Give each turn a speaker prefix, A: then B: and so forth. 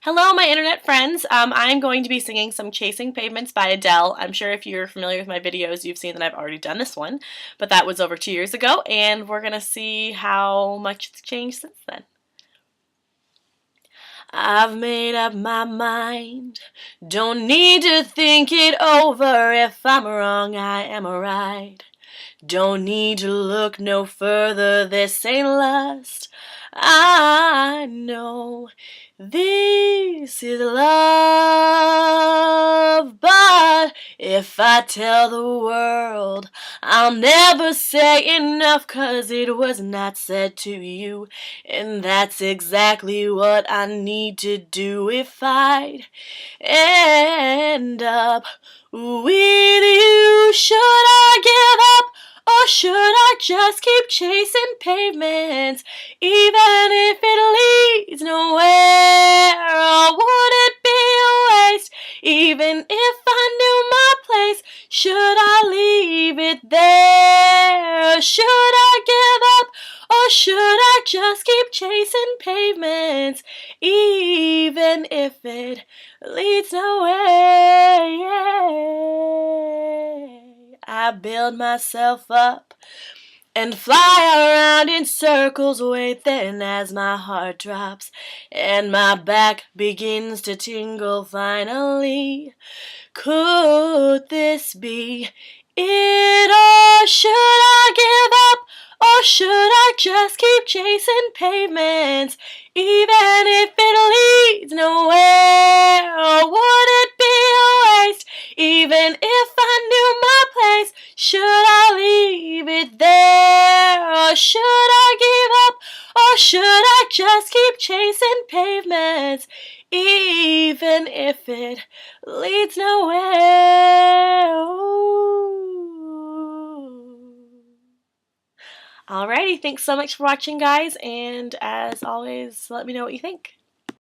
A: Hello, my internet friends. I'm going to be singing some Chasing Pavements by Adele. I'm sure if you're familiar with my videos, you've seen that I've already done this one, but that was over 2 years ago, and we're going to see how much it's changed since then. I've made up my mind, don't need to think it over. If I'm wrong, I am right. Don't need to look no further, this ain't lust. I know this is love, but if I tell the world, I'll never say enough, 'cause it was not said to you, and that's exactly what I need to do if I'd end up with you. Should I give up? Or should I just keep chasing pavements, even if it leads nowhere? Or would it be a waste, even if I knew my place? Should I leave it there? Should I give up? Or should I just keep chasing pavements, even if it leads nowhere? I build myself up and fly around in circles, waiting as my heart drops and my back begins to tingle finally. Could this be it, or should I give up? Or should I just keep chasing pavements, even if it leads nowhere? Or would it be a waste, even if I knew my place? Should I leave it there? Or should I give up? Or should I just keep chasing pavements, even if it leads nowhere? Alrighty, thanks so much for watching, guys, and as always, let me know what you think.